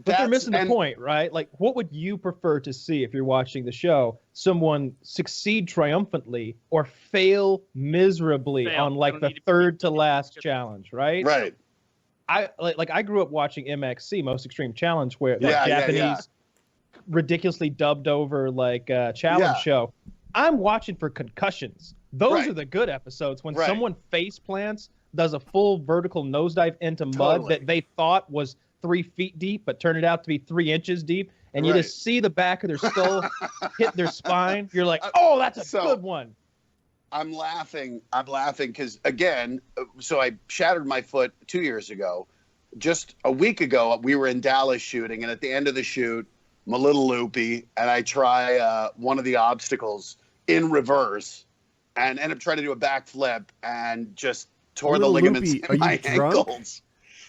But they're missing the point, right? Like, what would you prefer to see if you're watching the show? Someone succeed triumphantly or fail miserably on like the third to last challenge, right? Right. I grew up watching MXC, Most Extreme Challenge, where like Japanese ridiculously dubbed over like challenge show. I'm watching for concussions. Those are the good episodes when someone face plants, does a full vertical nosedive into mud that they thought was 3 feet deep, but turned it out to be 3 inches deep, and you just see the back of their skull hit their spine. You're like, oh, that's a good one. I'm laughing because, again, so I shattered my foot 2 years ago. Just a week ago, we were in Dallas shooting, and at the end of the shoot, I'm a little loopy, and I try one of the obstacles in reverse and end up trying to do a backflip and just tore the ligaments in my ankles.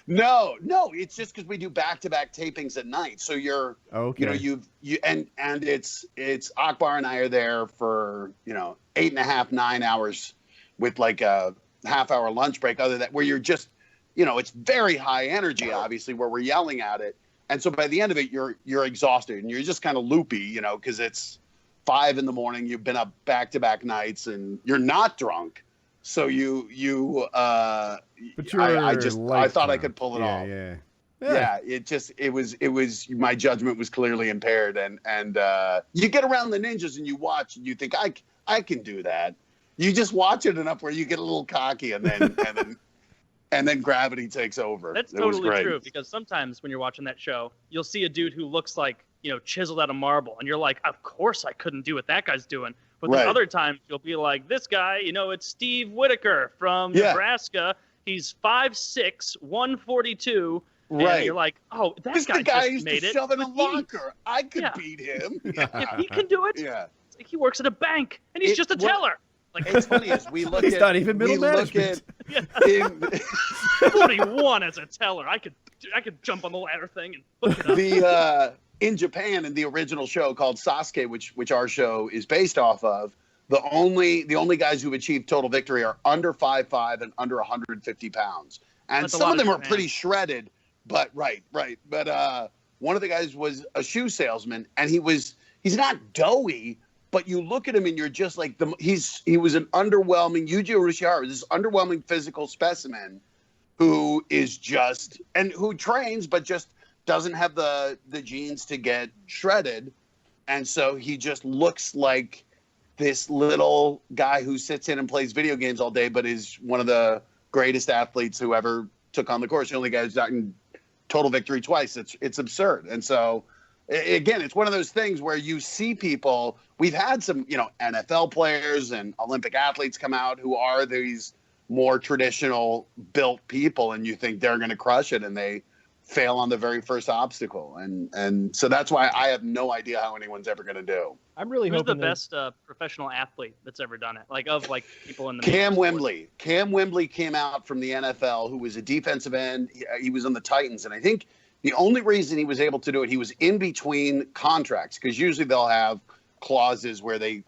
No, it's just because we do back-to-back tapings at night. So you're, and it's Akbar and I are there for 8.5, 9 hours with like a half-hour lunch break. Other than that, where you're just, it's very high energy, obviously, where we're yelling at it. And so by the end of it, you're exhausted and you're just kind of loopy, because it's 5 a.m. You've been up back-to-back nights and you're not drunk. So I thought I could pull it off. Yeah. It was my judgment was clearly impaired, and you get around the ninjas and you watch and you think I can do that. You just watch it enough where you get a little cocky and then gravity takes over. That's totally true, because sometimes when you're watching that show, you'll see a dude who looks like chiseled out of marble, and you're like, of course I couldn't do what that guy's doing. But then other times you'll be like, this guy, it's Steve Whitaker from Nebraska. He's 5'6", 142. Right. And you're like, oh, this guy just used made to shove in a locker. I could beat him. If he can do it, it's like he works at a bank and he's just a teller. Like, it's funny as we look he's at, not even middle management. 41 as a teller. I could jump on the ladder thing and look it up. In Japan, in the original show called Sasuke, which our show is based off of, the only guys who've achieved total victory are under 5'5" and under 150 pounds. And some of them are pretty shredded, but But one of the guys was a shoe salesman, and he's not doughy, but you look at him and you're just like, he was an underwhelming, Yuji Urashihara, this underwhelming physical specimen who is just, and who trains, but just doesn't have the genes to get shredded. And so he just looks like this little guy who sits in and plays video games all day, but is one of the greatest athletes who ever took on the course. The only guy who's gotten total victory twice. It's absurd. And so, again, it's one of those things where you see people, we've had some, NFL players and Olympic athletes come out who are these more traditional built people, and you think they're going to crush it, and they fail on the very first obstacle, and so that's why I have no idea how anyone's ever going to do. I'm really Who's hoping the best professional athlete that's ever done it? Like, of like people in the Cam Wembley. Cam Wembley came out from the NFL, who was a defensive end. He was on the Titans, and I think the only reason he was able to do it, he was in between contracts, because usually they'll have clauses where they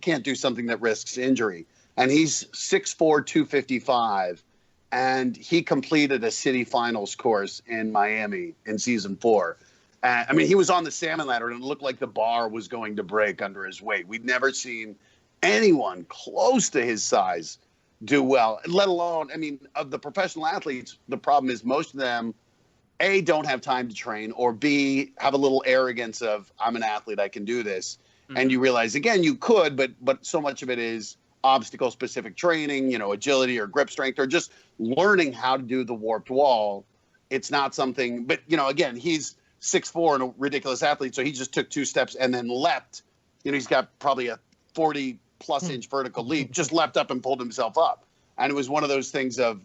can't do something that risks injury. And he's 6'4", 255. And he completed a city finals course in Miami in season 4. I mean, he was on the salmon ladder, and it looked like the bar was going to break under his weight. We'd never seen anyone close to his size do well, let alone, I mean, of the professional athletes, the problem is most of them, A, don't have time to train, or B, have a little arrogance of, I'm an athlete, I can do this. Mm-hmm. And you realize, again, you could, but so much of it is obstacle-specific training, agility or grip strength, or just learning how to do the warped wall. It's not something, but, again, he's 6'4" and a ridiculous athlete, so he just took 2 steps and then leapt. He's got probably a 40-plus inch vertical leap, just leapt up and pulled himself up. And it was one of those things of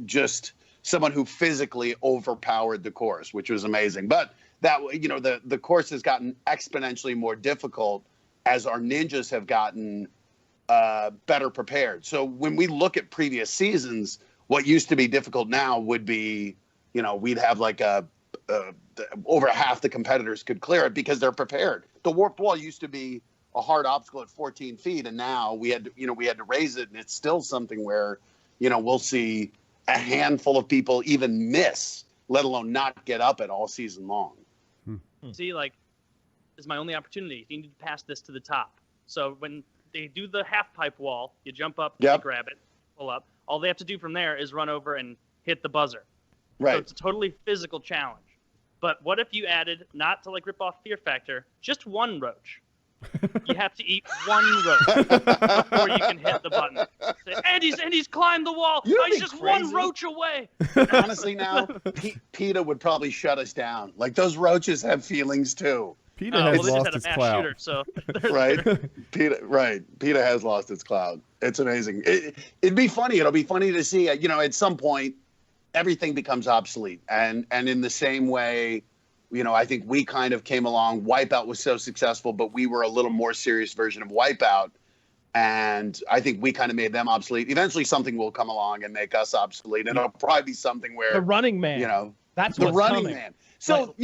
just someone who physically overpowered the course, which was amazing. But that, the course has gotten exponentially more difficult as our ninjas have gotten better prepared. So when we look at previous seasons, what used to be difficult now would be, we'd have like over half the competitors could clear it because they're prepared. The warped wall used to be a hard obstacle at 14 feet, and now we had to raise it, and it's still something where, we'll see a handful of people even miss, let alone not get up it all season long. See, like, this is my only opportunity. You need to pass this to the top. So when they do the half pipe wall, you jump up, you grab it, pull up. All they have to do from there is run over and hit the buzzer. Right. So it's a totally physical challenge. But what if you added, not to like rip off Fear Factor, just one roach? You have to eat one roach before you can hit the button. Say, and he's climbed the wall. He's just crazy. One roach away. Honestly, now PETA would probably shut us down. Like, those roaches have feelings too. PETA has lost its clout. Shooter, so right? PETA has lost its clout. It's amazing. It'd be funny. It'll be funny to see. At some point, everything becomes obsolete, and in the same way. I think we kind of came along. Wipeout was so successful, but we were a little more serious version of Wipeout. And I think we kind of made them obsolete. Eventually something will come along and make us obsolete. And it'll probably be something where the Running Man. That's the Running Man. So,